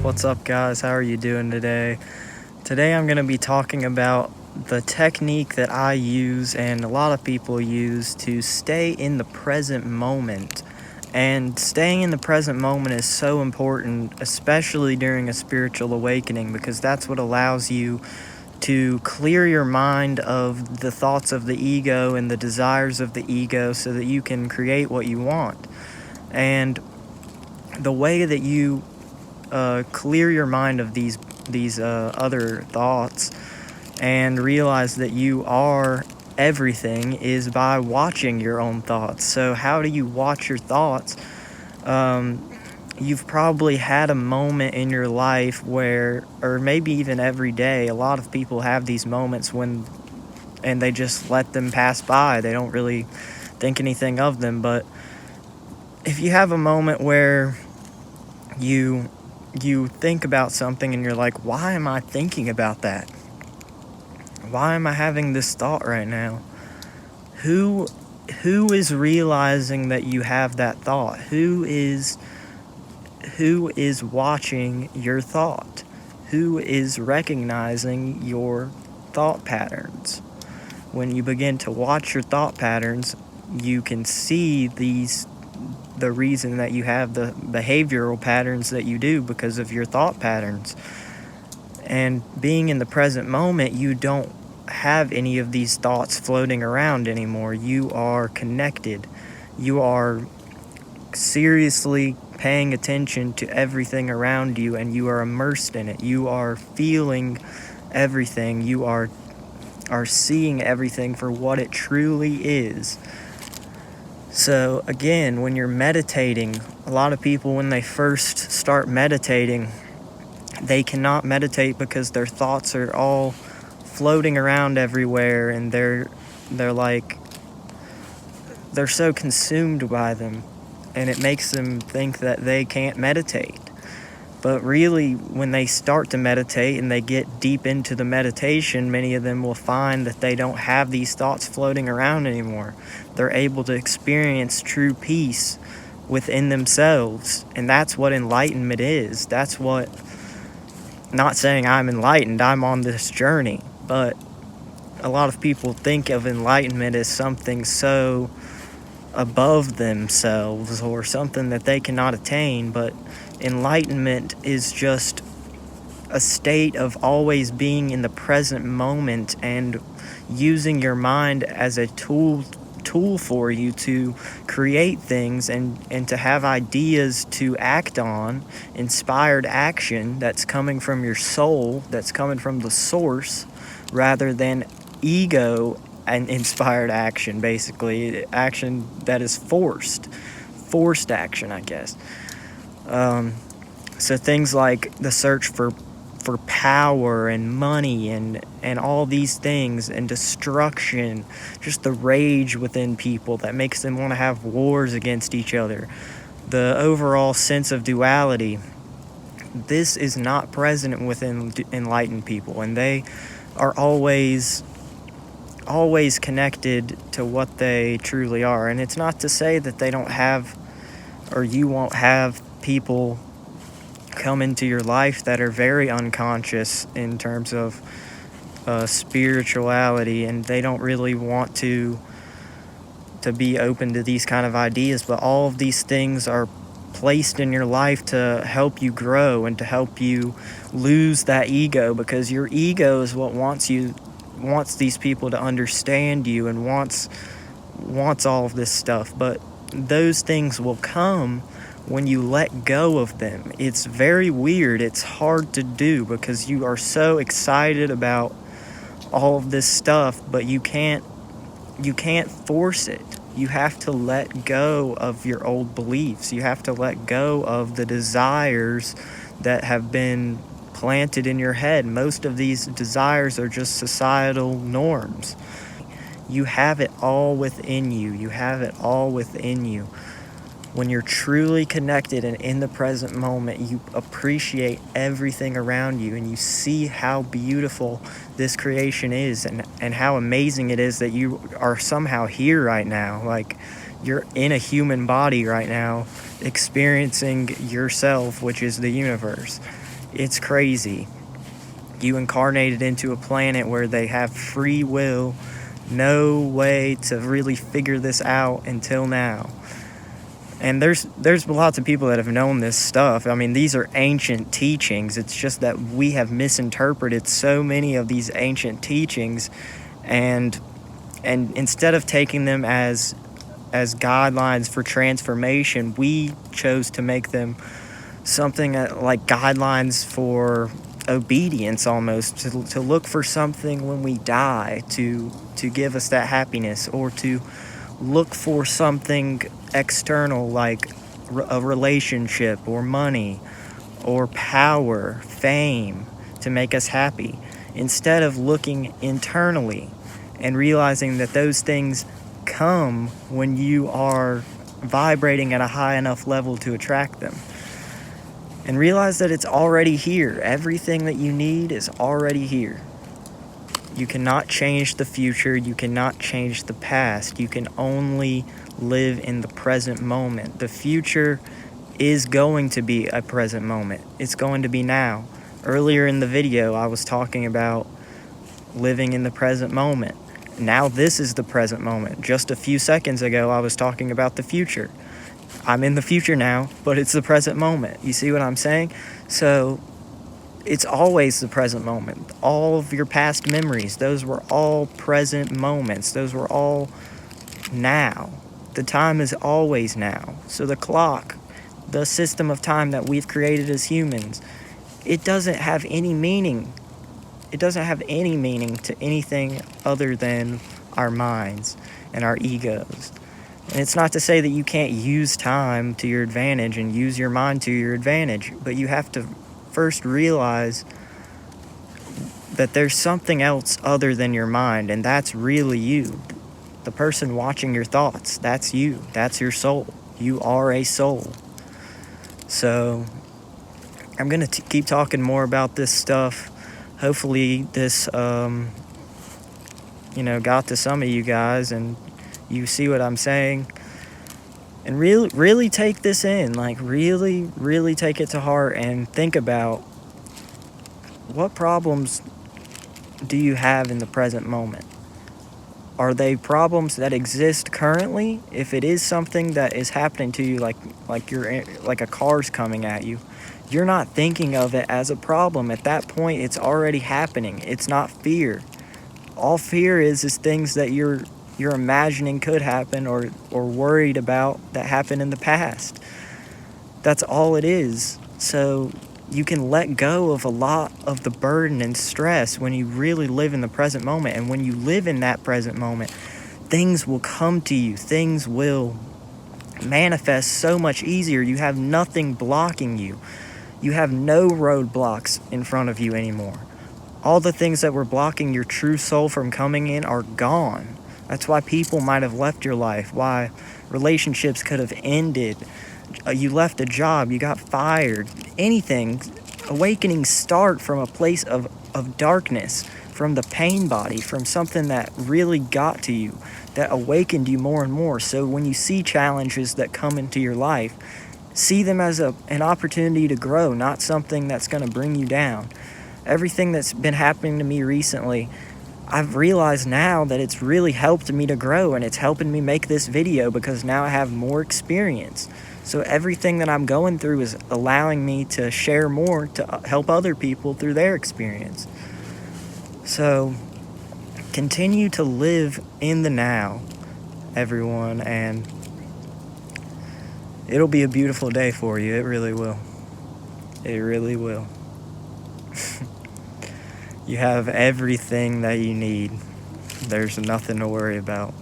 What's up, guys? How are you doing today? Today I'm going to be talking about the technique that I use and a lot of people use to stay in the present moment. And staying in the present moment is so important, especially during a spiritual awakening, because that's what allows you to clear your mind of the thoughts of the ego and the desires of the ego so that you can create what you want. And the way that you clear your mind of these other thoughts and realize that you are everything is by watching your own thoughts. So how do you watch your thoughts? You've probably had a moment in your life where, or maybe even every day, a lot of people have these moments and they just let them pass by. They don't really think anything of them. But if you have a moment where you think about something and you're like, why am I thinking about that? Why am I having this thought right now? Who is realizing that you have that thought? Who is watching your thought? Who is recognizing your thought patterns? When you begin to watch your thought patterns, you can see the reason that you have the behavioral patterns that you do because of your thought patterns. And being in the present moment, you don't have any of these thoughts floating around anymore. You are connected. You are seriously paying attention to everything around you, and you are immersed in it. You are feeling everything. You are seeing everything for what it truly is. So again, when you're meditating, a lot of people, when they first start meditating, they cannot meditate because their thoughts are all floating around everywhere, and they're so consumed by them, and it makes them think that they can't meditate. But really, when they start to meditate and they get deep into the meditation, many of them will find that they don't have these thoughts floating around anymore. They're able to experience true peace within themselves. And that's what enlightenment is. That's what, not saying I'm enlightened, I'm on this journey. But a lot of people think of enlightenment as something so above themselves or something that they cannot attain. But enlightenment is just a state of always being in the present moment and using your mind as a tool for you to create things and to have ideas to act on, inspired action that's coming from your soul, that's coming from the source, rather than ego and inspired action, basically action that is forced action, I guess. So things like the search for power and money and all these things, and destruction, just the rage within people that makes them want to have wars against each other, the overall sense of duality. This is not present within enlightened people, and they are always connected to what they truly are. And it's not to say that they don't have, or you won't have, people come into your life that are very unconscious in terms of spirituality, and they don't really want to be open to these kind of ideas. But all of these things are placed in your life to help you grow and to help you lose that ego, because your ego is what wants these people to understand you and wants all of this stuff. But those things will come when you let go of them. It's very weird. It's hard to do because you are so excited about all of this stuff, but you can't force it. You have to let go of your old beliefs. You have to let go of the desires that have been planted in your head. Most of these desires are just societal norms. You have it all within you. You have it all within you. When you're truly connected and in the present moment, you appreciate everything around you, and you see how beautiful this creation is, and how amazing it is that you are somehow here right now. Like, you're in a human body right now, experiencing yourself, which is the universe. It's crazy. You incarnated into a planet where they have free will, no way to really figure this out until now. And there's lots of people that have known this stuff. I mean, these are ancient teachings. It's just that we have misinterpreted so many of these ancient teachings, and instead of taking them as guidelines for transformation, we chose to make them something like guidelines for obedience, almost to look for something when we die to give us that happiness, or to look for something external like a relationship or money or power, fame, to make us happy, instead of looking internally and realizing that those things come when you are vibrating at a high enough level to attract them. And realize that it's already here. Everything that you need is already here. You cannot change the future. You cannot change the past. You can only live in the present moment. The future is going to be a present moment. It's going to be now. Earlier in the video, I was talking about living in the present moment. Now this is the present moment. Just a few seconds ago, I was talking about the future. I'm in the future now, but it's the present moment. You see what I'm saying? So it's always the present moment. All of your past memories, those were all present moments. Those were all now. The time is always now. So the clock, the system of time that we've created as humans, it doesn't have any meaning. It doesn't have any meaning to anything other than our minds and our egos. And it's not to say that you can't use time to your advantage and use your mind to your advantage, but you have to first realize that there's something else other than your mind, and that's really you. The person watching your thoughts, that's you. That's your soul. You are a soul. So I'm going to keep talking more about this stuff. Hopefully this, got to some of you guys, and you see what I'm saying. And really take this in. Like, really take it to heart and think about, what problems do you have in the present moment? Are they problems that exist currently? If it is something that is happening to you, like a car's coming at you, you're not thinking of it as a problem. At that point, it's already happening. It's not fear. All fear is things that you're imagining could happen, or worried about that happened in the past. That's all it is. So you can let go of a lot of the burden and stress when you really live in the present moment. And when you live in that present moment, things will come to you. Things will manifest so much easier. You have nothing blocking you. You have no roadblocks in front of you anymore. All the things that were blocking your true soul from coming in are gone. That's why people might have left your life, why relationships could have ended. You left a job, you got fired, anything. Awakenings start from a place of darkness, from the pain body, from something that really got to you, that awakened you more and more. So when you see challenges that come into your life, see them as an opportunity to grow, not something that's going to bring you down. Everything that's been happening to me recently, I've realized now that it's really helped me to grow, and it's helping me make this video because now I have more experience. So everything that I'm going through is allowing me to share more, to help other people through their experience. So continue to live in the now, everyone, and it'll be a beautiful day for you. It really will. It really will. You have everything that you need. There's nothing to worry about.